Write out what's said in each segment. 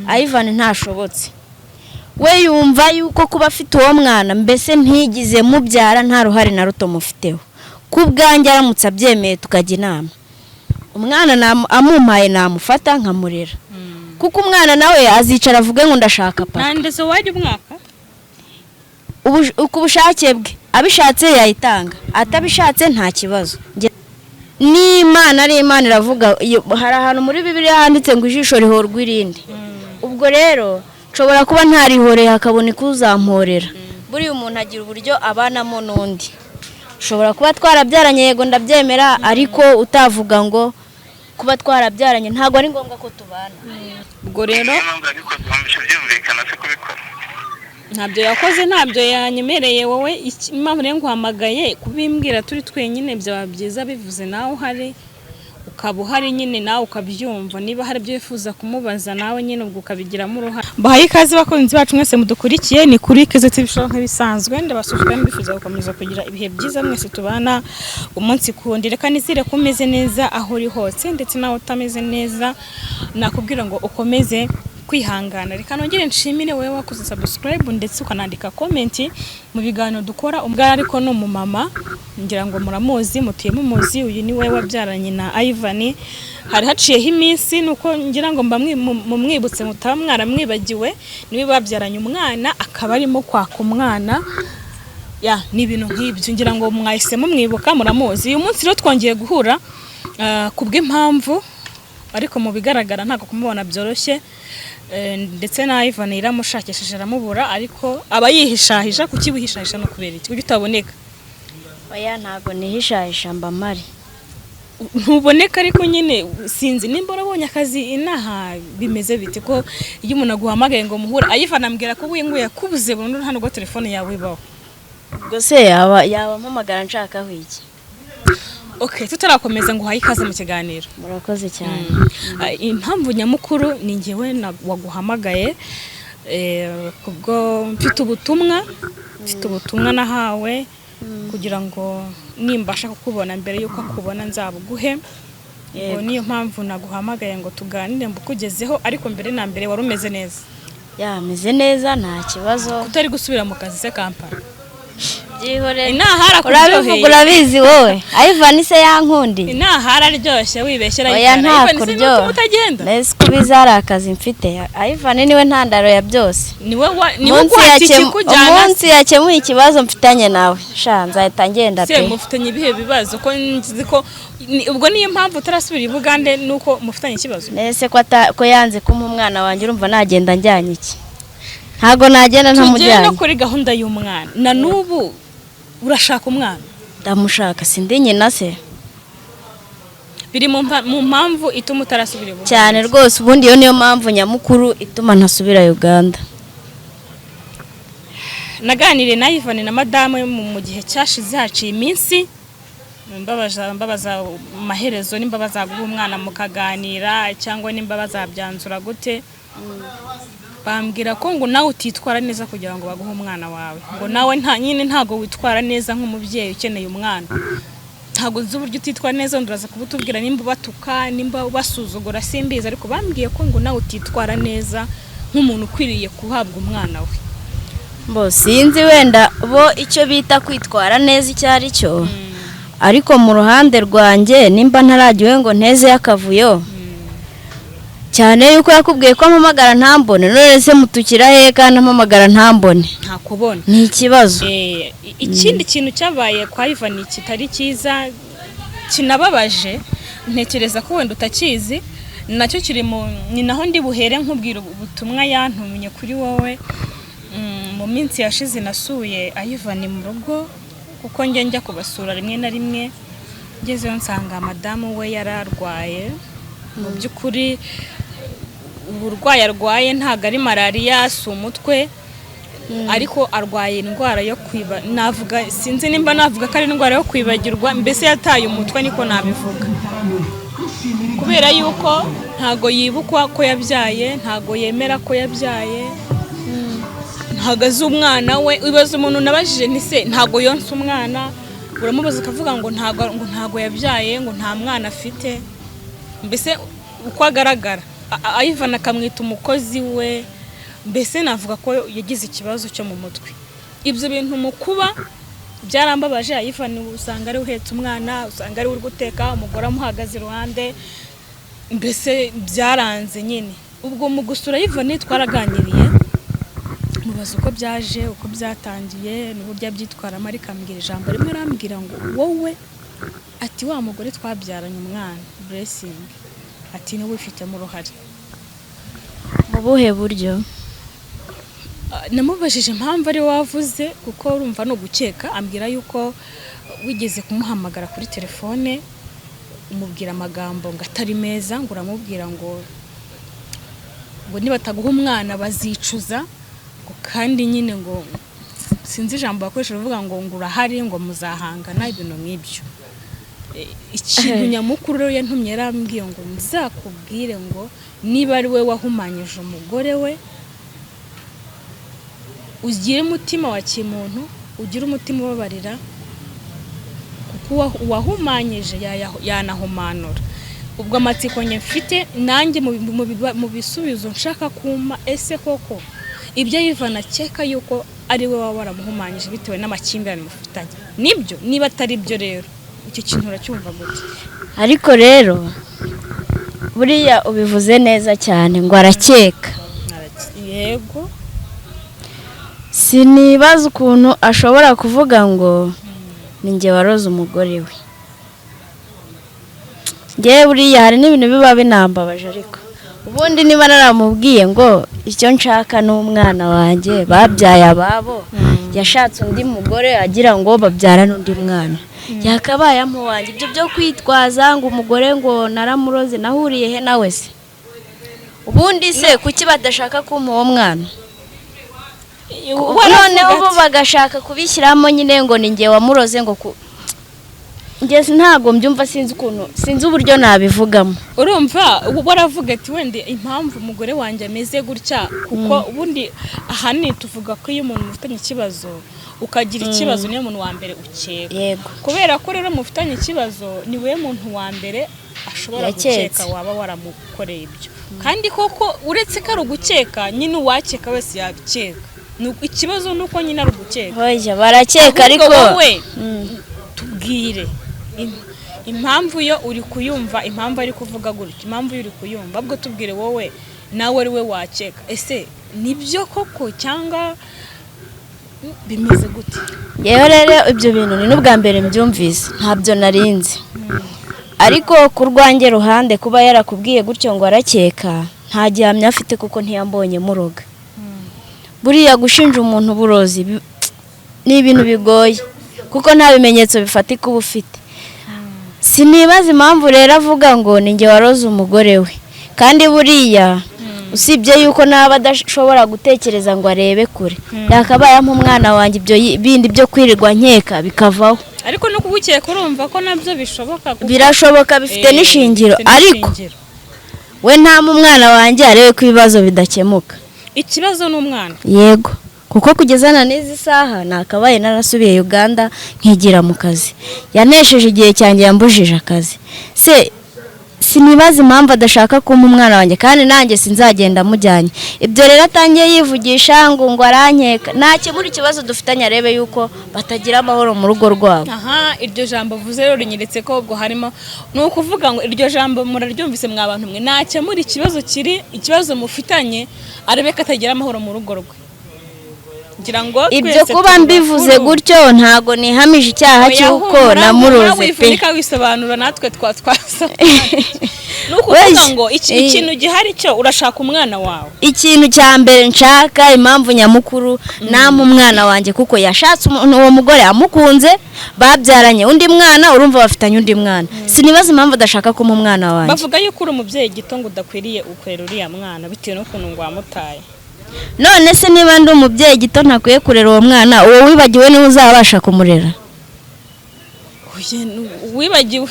Ivan ntashobotse we yumva yuko kuba afite uwo mwana mbese ntigize mubyara nta ruhare na ruto mufiteho kubwanjye aramutse abyemeye tukajya inama umwana amumpaye namufata nkamurera kuko umwana nawe azicara avuge ngo ndashaka papa nandeze wajya umwaka ubushake bwe abishatse yayitanga atabishatse nta kibazo n'Imana ari Imana iravuga hari ahantu muri Bibiliya handitse ngo ijisho rihorwa irindi ubwo rero nshobora kuba ntarihoreye hakaboneka uzamporera buri umuntu agira uburyo abanamo n'undi ushobora kuba twarabyaranye yego ndabyemera ariko utavuga ngo kuba twarabyaranye ntago ari ngombwa ko tubana ubwo rero ntabyo yakoze ntabyo yanyemereye wowe impamvu rero nguhamagaye kubimbwira turi twenyine byaba byiza bivuze nawe uhari ukaba uhari nyine nawe ukabyumva niba hari ibyo wifuza kumubaza nawe nyine ubwo ukabigiramo uruhare bahaye ikaze bakunzi bacu mwese mudukurikiye ni kuri Kizeti bishobora nk'ibisanzwe ndabasushukanye mbifuza gukomeza kugira ibihe byiza mwese tubana umunsi kundi reka nizire kumeze neza aho uri hose ndetse nawe utameze neza nakubwira ngo ukomeze kwihangana reka nongere nshimire wewe wakoze subscribe ndetse ukanandika comment mu biganiro dukora ubwa ariko no mu mama ngira ngo muramuzi mutuye muzi uyu ni wewe wabyaranye na Ivan hari haciyeho iminsi nuko ngira ngo mba mwibutse mutamwara mwibagiwe niwe babyaranye umwana akaba arimo kwaka umwana ya ni ibintu nk'ibyo ngira ngo mwahisemo mwibuka muramuzi uyu munsi rero twongeye guhura kubw'impamvu ariko mu bigaragara ntago kumubona byoroshye ndetse na Ivan iramushakishije aramubura ariko aba yihishahisha kuki wihishahisha no kubera iki utaboneka oya ntago nihishahisha mba mari ntuboneka ariko nyine sinzi nimba urabonye akazi inaha bimeze bite ko iyo umuntu aguhamagaye ngo muhura Ivan ambwira ko ngo yakubuze burundu hano go telefone yawe ibaho ubwo se yaba mpamagara nshaka iki Okay, tutarakomeza ngo haye ikaze mu kiganiro. Murakoze cyane. Impamvu nyamukuru ni ngewe waguhamagaye kubwo mfite ubutumwa nahawe kugira ngo nimbasha kukubona mbere yuko akubona nzabuguhe. Niyo mpamvu naguhamagaye ngo tuganire mbukugezeho ariko mbere na mbere warumeze neza. Ya meze neza nta kibazo. Utari gusubira mu kazi se Kampala. Jihore. Inahara kuryoheye. Urabizi wowe. Ivan se yankundi. Inahara ryoshye wibeshyera Ivan se utagenda. Nese kubiza ari akazi mfite. Ivan niwe ntandaro ya byose. Niwe kwatiki kujyana. Umunsi yakemuye ikibazo mfitanye nawe. Sha nzahita ngenda pe. Se mufitanye ibihe bibazo ko nzi ko ubwo niyo mpamvu utarasubira i Bugande nuko mufitanye ikibazo. Nese ko yanze kumpa umwana wanjye urumva nagenda njyanye iki. Ntago nagenda ntamujyanye. Tugenda kuri gahunda y'umwana. Na nubu urashaka umwana? Ndamushaka sindi nyina se. Biri mu mpamvu ituma utarasubira i Bugande. Cyane rwose ubundi yo niyo mpamvu nyamukuru ituma ntasubira Uganda. Naganire na Ivan na madame mu gihe cyashize haciye iminsi mbabaza maherezo nimba bazaguha umwana mukaganira cyangwa nimba bazabyanzura gute. Bambwira ko ngo nawe utitwara neza kugira ngo baguhe umwana wawe ngo nawe ntago witwara neza nk'umubyeyi ukeneye umwana ntago nzi uburyo utitwara neza nduraza kubutubwira nimba batuka nimba basuzugura simbiza ariko bambwiye ko ngo nawe utitwara neza nk'umuntu ukwiriye kuhabwa umwana we bo sinzi wenda bo icyo bita kwitwara neza icyari cyo ariko mu ruhande rwanjye nimba ntaragiwe ngo nteze yakavuyo cyane yuko yakubwiye ko mpamagara ntambone none se mutukira he kandi mpamagara ntambone ntakubona ni ikibazo ikindi kintu cyabaye kwa Ivan kitari cyiza kinababaje ntekereza ko wenda utakizi nacyo kiri ni naho ndi buhere nkubwira ubutumwa yantumye kuri wowe mu minsi yashize nasuye Ivan mu rugo kuko njya kubasura rimwe na rimwe ngezeyo nsanga madamu we yararwaye mu by'ukuri uburwayi arwaye ntago ari malaria si umutwe ariko arwaye indwara yo kwiba navuga sinzi nimba navuga ko ari indwara yo kwibagirwa mbese yataye umutwe niko nabivuga kubera yuko ntago yibukwa ko yabyaye ntago yemera ko yabyaye ntago azi umwana we ibaza umuntu nabajije nise ntago yonsa umwana uramubaza akavuga ngo ntago yabyaye ngo nta mwana afite mbese uko agaragara Ivan akamwita umukozi we, mbese navuga ko yagize ikibazo cyo mu mutwe. Ibyo bintu mu kuba byarambabaje. Ivan usanga ari uhetse umwana, usanga ari uri guteka, umugore amuhagaze iruhande, mbese byaranze nyine. Ubwo mu gusura Ivan twaraganiriye, mubaza uko byaje, uko byatangiye n'uburyo byitwaramo, ariko ambwira ijambo rimwe, arambwira ngo wowe ati wa mugore twabyaranye umwana Blessing ati niwe ufitemo uruhare. Mu buhe buryo? Namubajije impamvu ari wavuze, kuko urumva no gukeka. Ambwira yuko wigeze kumuhamagara kuri telefone umubwira amagambo ngo atari meza, ngo uramubwira ngo nibataguha umwana bazicuza, ngo kandi nyine ngo sinzi ijambo bakoresha uvuga ngo urahari, ngo muzahangana, ibintu nk'ibyo. Ikintu nyamukuru rero yantumye yarambwiye ngo nzakubwire ngo niba ari we wahumanyije umugore we, ugire umutima wa kimuntu, ugire umutima ubabarira, kuko uwahumanyije yanahumanura. Ubwo amatsiko nye mfite nanjye mu bisubizo nshaka kuma, ese koko ibyo Ivan akeka yuko ari we waba waramuhumanyije bitewe n'amakimbirane mufitanye nibyo? Niba atari byo rero icyo kintu uracyumva gute? Ariko rero buriya ubivuze neza cyane ngo arakeka. Yego, sinibaza ukuntu ashobora kuvuga ngo ninjye waroze umugore we. Ngewe buriya hari n'ibintu biba binambabaje, ariko ubundi niba naramubwiye ngo icyo nshaka n'umwana wanjye babyaye ababo, yashatse undi mugore agira ngo babyara n'undi mwana, yakabaye amuwanjye. Ibyo byo kwitwaza ngo umugore ngo naramuroze, nahuriye he nawe se? Ubundi se kuki badashaka kumpa uwo mwana? Noneho bo bagashaka kubishyiramo nyine ngo ninjye wamuroze, ngo ngeze ntago mbyumva, sinzi uburyo nabivugamo. Urumva baravuga ati wende impamvu umugore wanjye ameze gutya, kuko ubundi ahanini tuvuga ko iyo umuntu mufitanye ikibazo ukagira ikibazo niyo muntu wa mbere ukeka. Yego. Kubera ko rero mufitanye ikibazo ni we muntu wa mbere ashobora gukeka waba waramukoreye ibyo. Kandi koko uretse ko ari ugukeka, nyine uwakeka wese yabikeka. Ikibazo nuko nyine ari ugukeka. Hoya barakeka, ariko wowe tubwire impamvu yo uri kuyumva, impamvu ari kuvuga gutya, impamvu uri kuyumva, ubwo tubwire wowe nawe ari we wakeka. Ese nibyo koko cyangwa bimeze gute? Yewe rero ibyo bintu ni n'ubwa mbere mbyumvise, ntabyo narinzi. Ariko ku rwanjye ruhande kuba yarakubwiye gutyo ngo arakeka, nta gihamya afite kuko ntiyambonye muroga. Buriya gushinja umuntu uburozi ni ibintu bigoye, kuko nta bimenyetso bifatika uba ufite. Sinibaza impamvu rero avuga ngo ninjye waroze umugore we, kandi buriya usibye yuko naba adashobora gutekereza ngo arebe kure, yakabaye umwana wanjye ibyo bindi byo kwirirwa nkeka bikavaho. Ariko no kugukeka urumva ko nabyo bishoboka, birashoboka, bifite n'ishingiro. Ariko we nta umwana wanjye arebe ko ibibazo bidakemuka. Ikibazo n'umwana? Yego, kuko kugeza na n'izi saha nakabaye narasubiye Uganda nkigira mu kazi. Yanesheje igihe cyanjye, yambujije akazi. Sinibaza impamvu adashaka kumpa umwana wanjye, kandi nanjye sinzagenda mujyanye. Ibyo rero atangiye yivugisha ngo arankeka, nakemura ikibazo dufitanye arebe yuko batagira amahoro mu rugo rwabo. Aha, iryo jambo vuze rero rinyeretse ko ubwo harimo nukuvuga ngo iryo jambo muraryumvise mwa bantu mwe, nakemura ikibazo mufitanye arebe ko atagira amahoro mu rugo rwe. Ibyo kuba mbivuze gutyo ntago nihamije icyaha cy'uko namuroze pe. Wifunika wisobanura natwe twasa. Nukuvuga ngo ikintu gihari cyo urashaka umwana wawe. Ikintu cya mbere nshaka, impamvu nyamukuru namu umwana wanjye, kuko yashatse uwo mugore amukunze, babyaranye undi mwana, urumva bafitanye undi mwana. Sinibaza impamvu adashaka kumpa umwana wanjye. Bavuga yuko uri umubyeyi gito ngo udakwiriye ukwera uriya mwana bitewe n'ukuntu ngo wamutaye. None se niba ndi umubyeyi gito ntakwiye kurera uwo mwana, uwo wibagiwe niwe uzabasha kumurera? Wibagiwe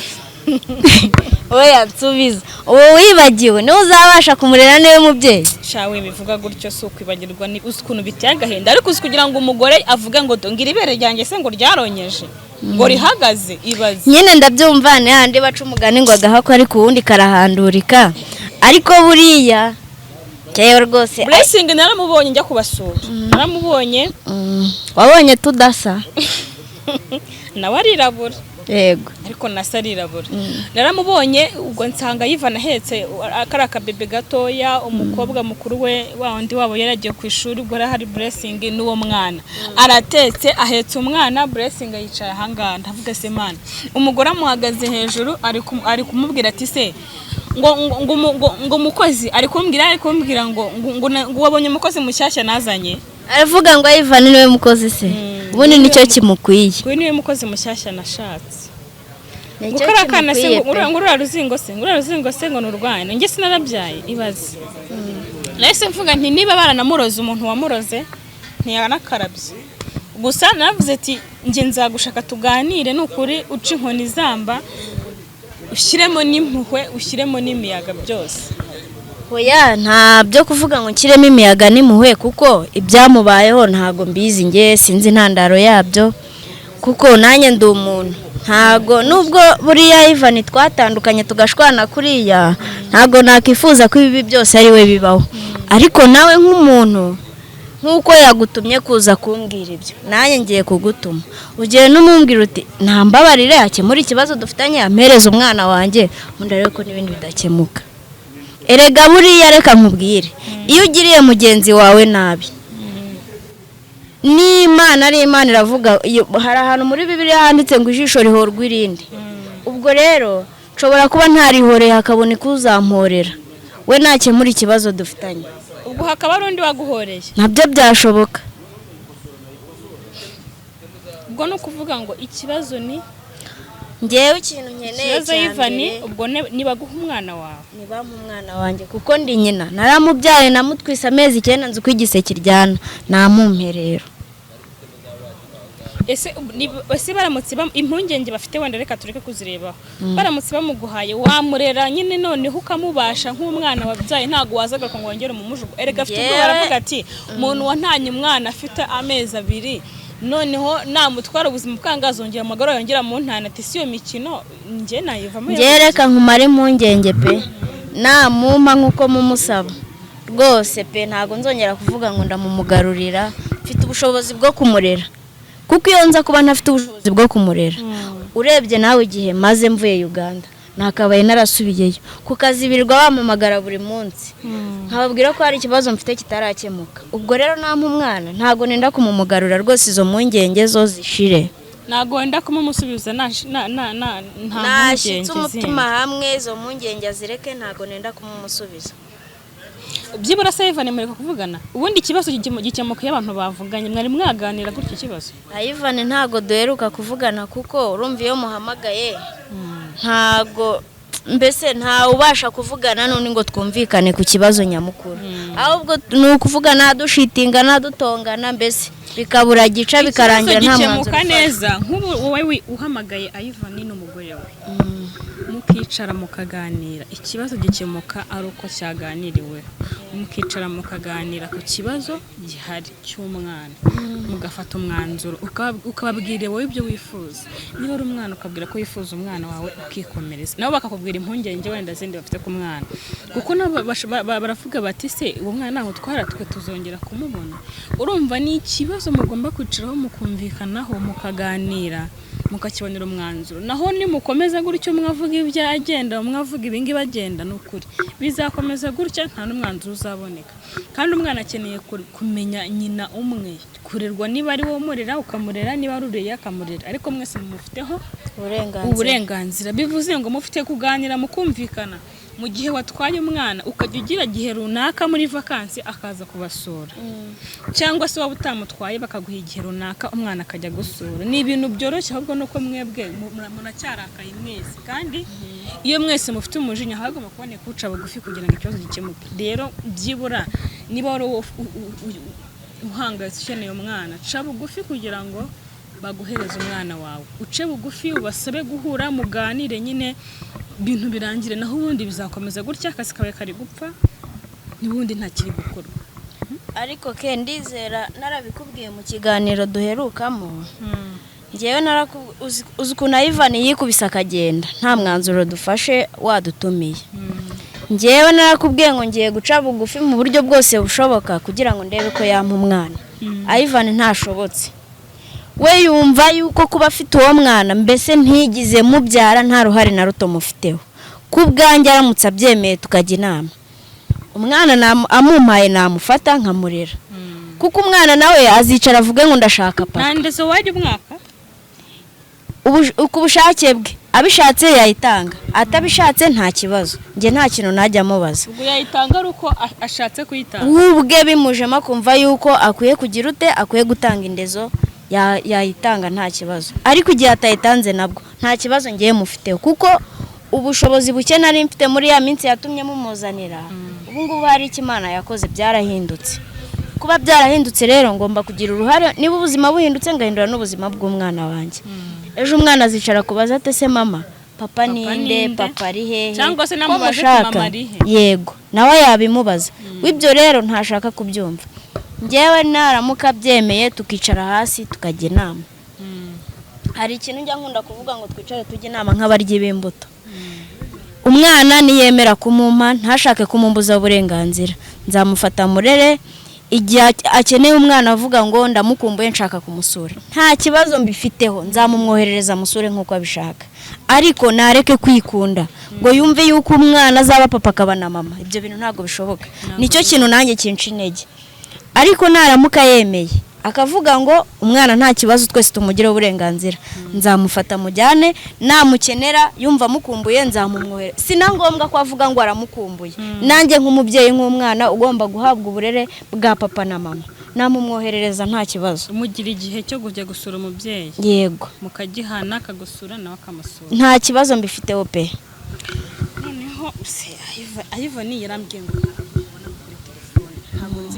oya nsubiza, uwo wibagiwe niwe uzabasha kumurera niwe mubyeyi? Shawe bivuga gutyo si ukwibagirwa, ni ukuntu biteye agahinda. Ariko kugira ngo umugore avuge ngo ngira ibere ryanjye se ngo ryaronyeje, ngo rihagaze ibaze nyine ndabyumva ni handi baca umugani ngo agahako ariko uwundi karahandurika ariko buriya cyewe rwose Blessing naramubonye njya kubasura naramubonye wabonye tudasa nawe arirabura yego ariko nasa arirabura naramubonye ubwo nsanga yivana ahetse akara kabebe gatoya umukobwa mukuru we wandi wabo yaragiye ku ishuri ubwo hari Blessing n'uwo mwana aratetse ahetse umwana Blessing yicaye ahangana ndavuga se mana umugore amuhagaze hejuru ari kumubwira ati se ngo umukozi ari kumbwira ngo wabonye umukozi mushyashya nazanye aravuga ngo Ivan niwe mukozi se ubundi nicyo kimukwiye kuri niwe mukozi mushyashya nashatse gukora kana se ngurura ruzingo se ngo nurwane nge sinarabyaye ibaze nahise mvuga nti niba baranamuroze umuntu wamuroze ntiyanakarabye gusa naravuze ati nge nzagushaka tuganire n'ukuri uca inkoni zamba ushyiremo n'impuhwe ushyiremo n'imiyaga byose oya nta byo kuvuga ngo nshyiremo imiyaga n'impuhwe kuko ibyamubayeho ntago mbizi nge sinzi intandaro yabyo kuko nanjye ndi umuntu ntago nubwo buriya Ivan twatandukanye tugashwana kuriya ntago nakifuza ko ibi byose ari we bibaho ariko nawe nk'umuntu nkuko yagutumye kuza kumbwira ibyo nanjye ngiye kugutuma ugiye n'umumbwira uti ntambabarire akemura ikibazo dufitanye ampereza umwana wanjye undi ariko n'ibindi bidakemuka erega buriya reka nkubwire iyo ugiriye mugenzi wawe nabi n'Imana ari Imana iravuga hari ahantu muri Bibiliya handitse ngo ijisho rihorwa irindi ubwo rero nshobora kuba ntarihoreye hakabona ikuzamporera we nakemura ikibazo dufitanye ubwo hakaba ari undi waguhoreye nabyo byashoboka ubwo no kuvuga ngo ikibazo ni ngewe ikintu nkeneye cyane ubwo nibaguha umwana wawe niba umwana wanjye kuko ndi nyina naramubyaye namutwise amezi 9 nzi ko igise kiryana namumperero ese baramutse impungenge bafite wenda reka tureke kuzirebaho baramutse bamuguhaye wamurera nyine noneho ukamubasha nk'umwana wabyaye ntago wazaga ngo wongere mu mujugu erega afite ubwo baravuga ati umuntu wantanye umwana afite amezi 2 noneho namutwara ubuzima bwangazongera amagaro yongera mu ntana ati siyo mikino nge nayivamo ngereka nkumare impungenge pe namuma nkuko mumusaba rwose pe ntago nzongera kuvuga ngo ndamumugarurira mfite ubushobozi bwo kumurera kuko iyo nza kuba ntafite ubushobozi bwo kumurera urebye nawe igihe maze mvuye Uganda nakabaye narasubiyeyo kukazibirirwa bamamagara buri munsi nkababwira ko hari ikibazo mfite kitarakemuka ubwo rero nampa umwana ntago nenda kumumugarura rwose izo mpungenge zo zishire ntago wenda kumumusubiza nashitse umutima hamwe izo mpungenge azireke ntago nenda kumumusubiza byibura se Ivan mureka kuvugana ubundi ikibazo gikemuka y'abantu bavuganye mwari mwaganira gutyo kibazo Ivan ntago duheruka kuvugana kuko urumva iyo muhamagaye ntago mbese nta ubasha kuvugana none ngo twumvikane ku kibazo nyamukuru ahubwo ni ukuvugana dushitingana dutongana mbese bikabura gica bikarangira nta mwanzuro neza nk'ubu wowe uhamagaye Ivan n'umugore we mukicara mukaganira ikibazo gikemuka ari uko cyaganiriwe mukicara mukaganira ku kibazo gihari cy'umwana mugafata umwanzuro ukababwira wowe ibyo wifuza niba ari umwana ukabwira ko wifuza umwana wawe ukikomereza nabo bakakubwira impungenge wenda zindi bafite ku mwana kuko nabo baravuga bati se uwo mwana naho twe tuzongera kumubona urumva ni ikibazo mugomba kwicaraho mukumvikanaho mukaganira mukakibonera umwanzuro naho ni mukomeza gutyo mwavuga ibyagenda mwavuga ibingi bagenda n'ukuri bizakomeza gutya nta n'umwanzuro uzaboneka kandi umwana akeneye kumenya nyina umwe kurerwa niba ari wo murera ukamurera niba ari ureye akamurera ariko mwese mufiteho uburenganzira bivuze ngo mufite kuganira mukumvikana mu gihe watwaye umwana ukajya ugira gihe runaka muri vakansi akaza kubasura cyangwa se waba utamutwaye bakaguha igihe runaka umwana akajya gusura ni ibintu byoroshye ahubwo nuko mwebwe munacyarakaye mwese kandi iyo mwese mufite umujinya hagomba kuboneka uca bugufi kugira ngo ikibazo gikemuke rero byibura niba wari uhangayitse ukeneye umwana ca bugufi kugira ngo baguhereze umwana wawe uce bugufi ubasabe guhura muganire nyine ibintu birangire naho ubundi bizakomeza gutya akazi kawe kari gupfa n'ubundi ntakiri gukorwa ariko ndizera narabikubwiye mu kiganiro duherukamo ngewe uzi ukuntu Ivan yikubise akagenda nta mwanzuro dufashe wadutumiye. Ngewe narakubwiye ngo ngiye guca bugufi mu buryo bwose bushoboka kugira ngo ndebe ko yampa umwana. Ivan ntashobotse, we yumva yuko kuba afite uwo mwana mbese ntigize mubyara nta ruhare na ruto mufiteho. Ku bwanjye aramutse abyemeye tukajya inama, umwana amumpaye namufata nkamurera, kuko umwana nawe azicara avuge ngo ndashaka papa. Nandese wajya umwaka ku bushake bwe, abishatse yayitanga, atabishatse nta kibazo, njye nta kintu najya amubaza. ubwo yayitanga ari uko ashatse kuyitanga, ubwe bimujemo akumva yuko akwiye kugira ute, akwiye gutanga indezo, yayitanga nta kibazo. Ariko igihe atayitanze nabwo nta kibazo ngiye mufiteho, kuko ubushobozi buke nari mfite muri ya minsi yatumye mumuzanira, ubu ngubu hari icyo Imana yakoze byarahindutse. Kuba byarahindutse rero ngomba kugira uruhare, niba ubuzima buhindutse ngahindura n'ubuzima bw'umwana wanjye. Ejo umwana azicara kubaza ate se mama papa ninde, papa ari hehe, cyangwa se namubaze mama ari he. Yego nawe yabimubaza. Wibyo rero ntashaka kubyumva. Ngewe naramuka byemeye tukicara hasi tukajya inama. Hari ikintu njya nkunda kuvuga ngo twicare tujye inama nk'abaryi b'imbuto. Umwana niyemera kumumpa ntashake kumumbuza uburenganzira, nzamufata murere. Igihe akeneye umwana avuga ngo ndamukumbuye nshaka kumusura, nta kibazo mbifiteho, nzamumwoherereza musure nk'uko abishaka. Ariko nareke kwikunda ngo yumve yuko umwana azaba papa akaba na mama, ibyo bintu ntabwo bishoboka. Nicyo kintu nanjye kinca intege. Ariko naramuka yemeye akavuga ngo umwana nta kibazo twese tumugira uburenganzira, nzamufata mujyane, namukenera yumva mukumbuye nzamumwohereza. Sina ngombwa ko avuga ngo aramukumbuye, nanjye nk'umubyeyi nk'umwana ugomba guhabwa uburere bwa papa na mama, namumwoherereza nta kibazo. Umugira igihe cyo kujya gusura umubyeyi, yego mukagihana akagusura nawe akamusura, nta kibazo mbifiteho pe. noneho se Ivan yarambwiye ngo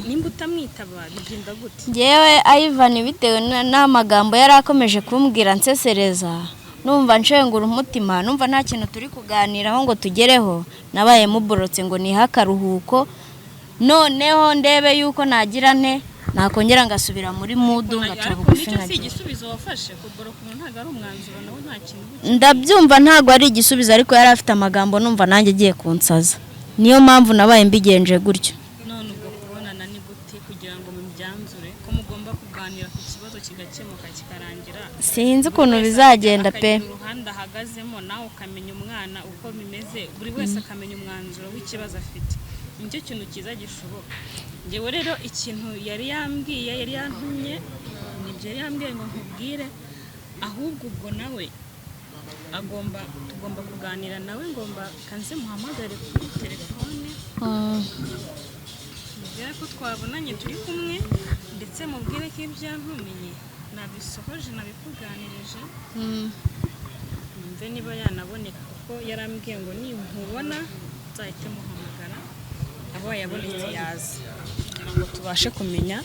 nimba utamwitaba bigenda gute? Ngewe Ivan bitewe n'amagambo yari akomeje kumbwira nsesereza, numva nshengura umutima, numva nta kintu turi kuganiraho ngo tugereho, nabaye muborotse ngo niha akaruhuko. Noneho ndebe yuko nagira nte nakongera ngasubira muri mudu ngaca bugufi nkagira. Igisubizo wafashe kuboroka ntago ari umwanzuro, nawe nta kintu. Ndabyumva ntago ari igisubizo, ariko yari afite amagambo numva nanjye agiye kunsaza, niyo mpamvu nabaye mbigenje gutyo. Sinzi ukuntu bizagenda pe. Uruhande ahagazemo nawe ukamenya umwana uko bimeze, buri wese akamenya umwanzuro w'ikibazo afite, nicyo kintu kiza gishoboka. Ngewe rero ikintu yari yambwiye, yari yantumye, nibyo yari yambwiye ngo nkubwire, ahubwo ubwo nawe tugomba kuganira nawe, ngomba kanze muhamagare kuri telefone, mubwire ko twabonanye turi kumwe, ndetse mubwire ko ibyo yantumiye nabisohoje nabikuganirije, mve niba yanaboneka, kuko yarambwiye ngo ninkubona nzahite muhamagara, aho yabonetse yaza kugira ngo tubashe kumenya,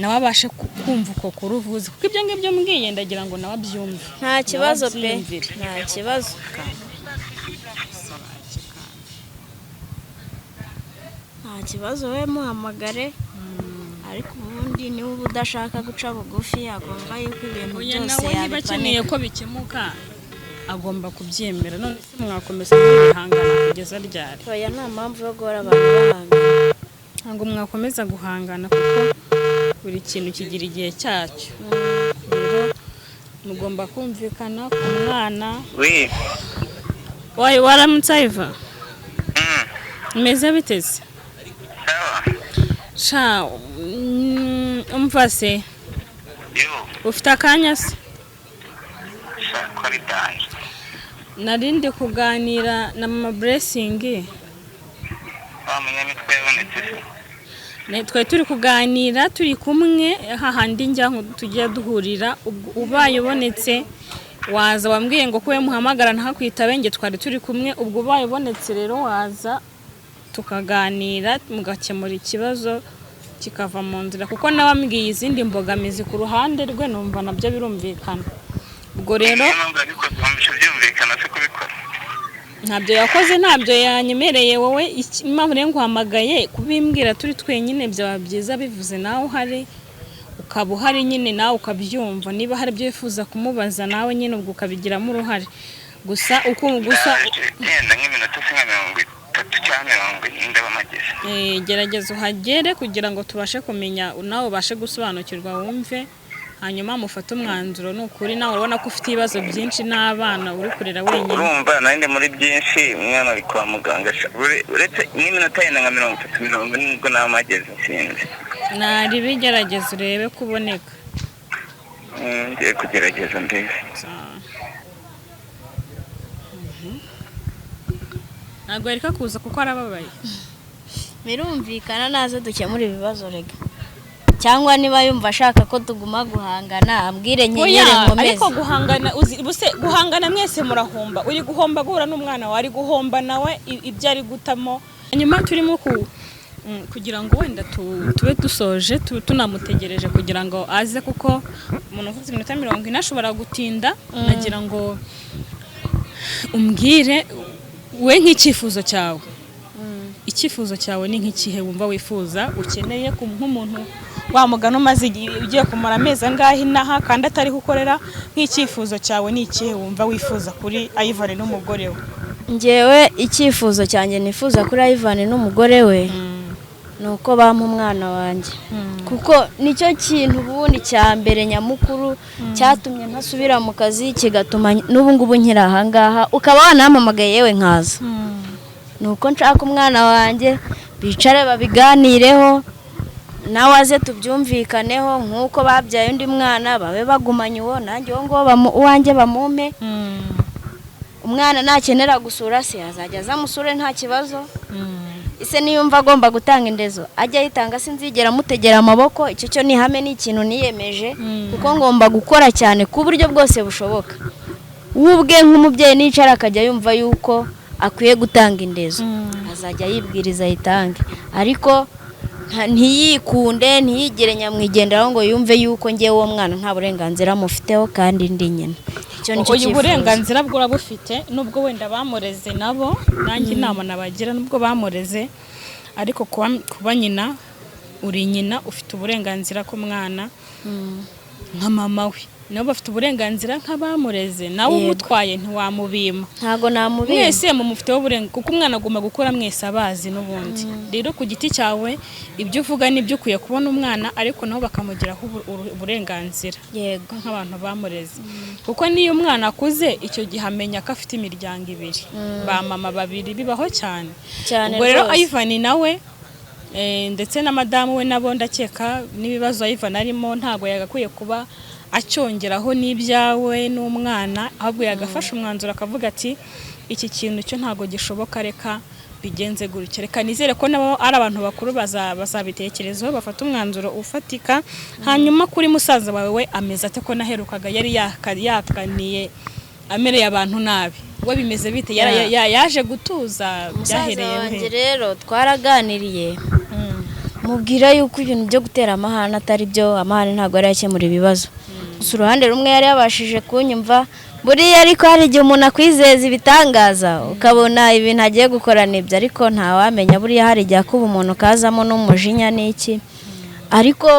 nawe abashe kumva uko kuruvuze, kuko ibyo ngibyo mbwiye ndagira ngo nawe abyumve. Nta kibazo pe, nta kibazo. Nta kibazo, we muhamagare. Ariko ubundi niba uba udashaka guca bugufi, agomba yuko ibintu byose yabipaneka. Akeneye ko bikemuka, agomba kubyemera. None se mwakomeza guhangana kugeza ryari? Oya, nta mpamvu yo guhora abantu bahangana. Ntabwo mwakomeza guhangana, kuko buri kintu kigira igihe cyacyo. Rero mugomba kumvikana ku mwana. Waramutse Ivan? Meze biteze? Sha umva se, ufite akanya se? Narindi kuganira na mama Blessing. Twe turi kuganira turi kumwe, hahandi njya tujya duhurira, ubaye ubonetse waza. Wambwiye ngo kuwe muhamagara ntakwitabe, nge twari turi kumwe, ubwo ubaye ubonetse rero waza tukaganira, mugakemura ikibazo kikava mu nzira, kuko nabambwiye izindi mbogamizi ku ruhande rwe, numva nabyo birumvikana. Ubwo rero ntabyo yakoze, ntabyo yanyemereye. Wowe impamvu rero nguhamagaye kubimbwira turi twenyine, byaba byiza bivuze nawe uhari ukaba uhari nyine nawe ukabyumva niba hari ibyo wifuza kumubaza nawe nyine ubwo ukabigiramo uruhare gusa yenda nk'iminota se nka 30 cyangwa 40 ndaba mageze gerageza uhagere kugira ngo tubashe kumenya nawe ubashe gusobanukirwa wumve hanyuma mufate umwanzuro n'ukuri nawe urabona ko ufite ibibazo byinshi n'abana uri kurera wenyine urumva nande muri byinshi umwana ari kwa muganga uretse n'iminota yenda nka 30 nibwo namageze sinzi nari bigerageza urebe kuboneka ngiye kugerageza ndebe ntabwo yareka kuza kuko arababaye birumvikana naze dukemura ibibazo rega cyangwa niba yumva ashaka ko tuguma guhangana ambwire nyenyere nkomeze ariko guhangana mwese murahomba uri guhomba guhura n'umwana wawe ari guhomba nawe ibyo ari gutamo hanyuma turimo kugira ngo wenda tube dusoje tunamutegereje kugira ngo aze kuko umuntu ufite iminota 40 ashobora gutinda nagira ngo umbwire we nk'icyifuzo cyawe icyifuzo cyawe ni nk'ikihe wumva wifuza ukeneye nk'umuntu wamugana umaze ugiye kumara amezi angahe inaha kandi atari gukorera nk'icyifuzo cyawe ni ikihe wumva wifuza kuri Ivan n'umugore we ngewe icyifuzo cyanjye nifuza kuri Ivan n'umugore we nuko bampa umwana wanjye kuko nicyo kintu ubundi cya mbere nyamukuru cyatumye ntasubira mu kazi kigatuma n'ubu ngubu nkiri aha ngaha ukaba wanampamagaye yewe nkaza nuko nshaka umwana wanjye bicare babiganireho nawe aze tubyumvikaneho nk'uko babyaye undi mwana babe bagumanye uwo nanjye uwo ngo uwanjye bamumpe umwana nakenera gusura se azajya azamusure nta kibazo ise niyumva agomba gutanga indezo ajya yitanga sinzigera mutegera amaboko icyo cyo ni hame n'ikintu niyemeje kuko ngomba gukora cyane ku buryo bwose bushoboka ubwe nk'umubyeyi nicara akajya yumva yuko akwiye gutanga indezo azajya yibwiriza yitange ariko ntiyikunde ntiyigere nyamwigenderaho ngo yumve yuko ngewe uwo mwana nta burenganzira mufiteho kandi ndi nyina uyu burenganzira bwo urabufite nubwo wenda bamureze nabo nanjye inama nabagira nubwo bamureze ariko kuba nyina uri nyina ufite uburenganzira ku mwana nka mama we nabo bafite uburenganzira nk'abamureze nawe umutwaye ntiwamubima ntago namubima mwese mumufiteho uburenganzira kuko umwana agomba gukora mwese abazi n'ubundi rero ku giti cyawe ibyo uvuga n'ibyo ukwiye kubona umwana ariko nabo bakamugiraho uburenganzira yego nk'abantu bamureze kuko niyo umwana akuze icyo gihe amenya ko afite imiryango ibiri ba mama babiri bibaho cyane ubwo rero Ivan nawe ndetse na madamu we nabo ndakeka n'ibibazo Ivan arimo ntago yagakwiye kuba acyongeraho n'ibyawe n'umwana ahubwo yagafasha umwanzuro akavuga ati iki kintu cyo ntago gishoboka reka bigenze gutya reka nizere ko nabo ari abantu bakuru bazabitekerezaho bafata umwanzuro ufatika hanyuma kuri musaza wawe we ameze ate ko naherukaga yari yakaniye amereye abantu nabi we bimeze bite yaje gutuza byahereye he rero twaraganiriye mubwira yuko ibintu byo gutera amahane atari byo amahane ntago ari yakemura ibibazo gusa uruhande rumwe yari yabashije kunyumva buriya ariko hari igihe umuntu akwizeza ibitangaza ukabona ibintu agiye gukora nibyo ariko ntawamenya buriya hari igihe kuba umuntu kazamo n'umujinya n'iki ariko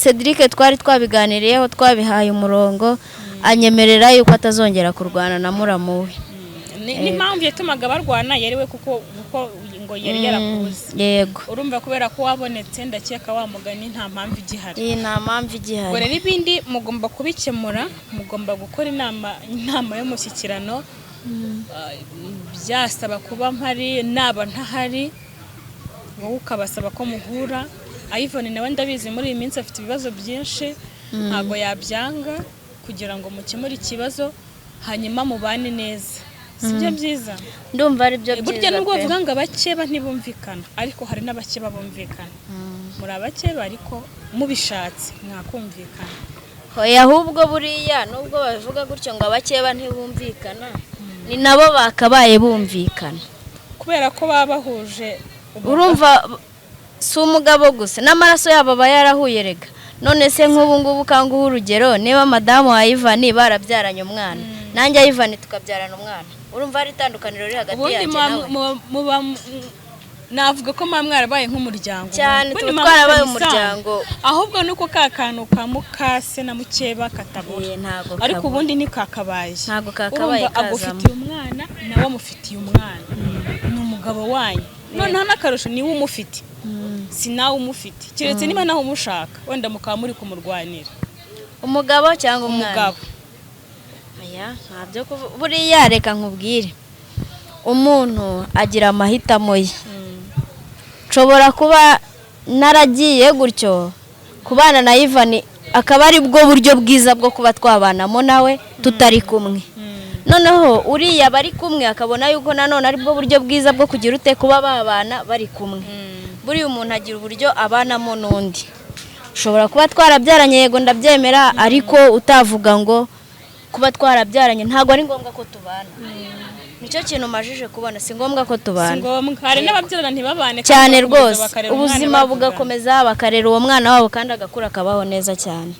Cedric twari twabiganiriyeho twabihaye umurongo anyemerera yuko atazongera kurwana na muramu we n'impamvu yatumaga barwana yari we kuko ngo yari yarakuze yego urumva kubera ko wabonetse ndakeka wa mugani nta mpamvu igihari nta mpamvu igihari gore n'ibindi mugomba kubikemura mugomba gukora inama y'umushyikirano byasaba kuba mpari naba ntahari wowe ukabasaba ko muhura Ivan nawe ndabizi muri iyi minsi afite ibibazo byinshi ntago yabyanga kugira ngo mukemure ikibazo hanyuma mubane neza sibyo byiza ndumva ari byo byiza burya nubwo bavuga ngo abakeba ntibumvikana ariko hari n'abakeba bumvikana muri abakeba ariko mubishatse mwakumvikana hoya ahubwo buriya nubwo bavuga gutyo ngo abakeba ntibumvikana ni nabo bakabaye bumvikana kubera ko baba bahuje urumva si umugabo gusa n'amaraso yabo aba yarahuye rega none se nk'ubu ngubu kanguha urugero niba madamu wa Ivan barabyaranye umwana nanjye Ivan tukabyarana umwana urumva ari itandukaniro riri hagati yanjye nawe navuga ko mwa mwarabaye nk'umuryango cyane twarabaye umuryango ahubwo nuko kakantu ka mukase na mukeba katabura ariko ubundi ni kakabaye ntago kakabaye agufitiye umwana nawe amufitiye umwana ni umugabo wanyu noneho n'akarusho niwe umufite si nawe umufite kiretse niba naho umushaka wenda mukaba muri kumurwanira umugabo cyangwa umugabo aya ntabyo buriya reka nkubwire umuntu agira amahitamo ye nshobora kuba naragiye gutyo kubana na Ivan akaba ari bwo buryo bwiza bwo kuba twabanamo nawe tutari kumwe noneho uriya bari kumwe akabona yuko nanone ari bwo buryo bwiza bwo kugira ute kuba babana bari kumwe buri umuntu agira uburyo abanamo n'undi ushobora kuba twarabyaranye yego ndabyemera ariko utavuga ngo kuba twarabyaranye ntago ari ngombwa ko tubana nicyo kintu majije kubona si ngombwa ko tubana hari n'ababyarana ntibabane cyane rwose ubuzima bugakomeza bakarera uwo mwana wabo kandi agakura akabaho neza cyane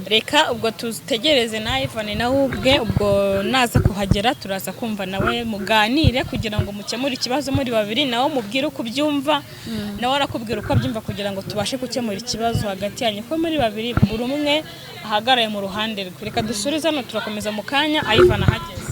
reka ubwo tutegereze na Ivan nawe ubwe ubwo naza kuhagera turaza kumva nawe muganire kugira ngo mukemure ikibazo muri babiri nawe mubwire uko byumva nawe arakubwira uko abyumva kugira ngo tubashe gukemura ikibazo hagati yanyu ko muri babiri buri umwe ahagaraye mu ruhande rwe reka dusurize hano turakomeza mu kanya Ivan ahageze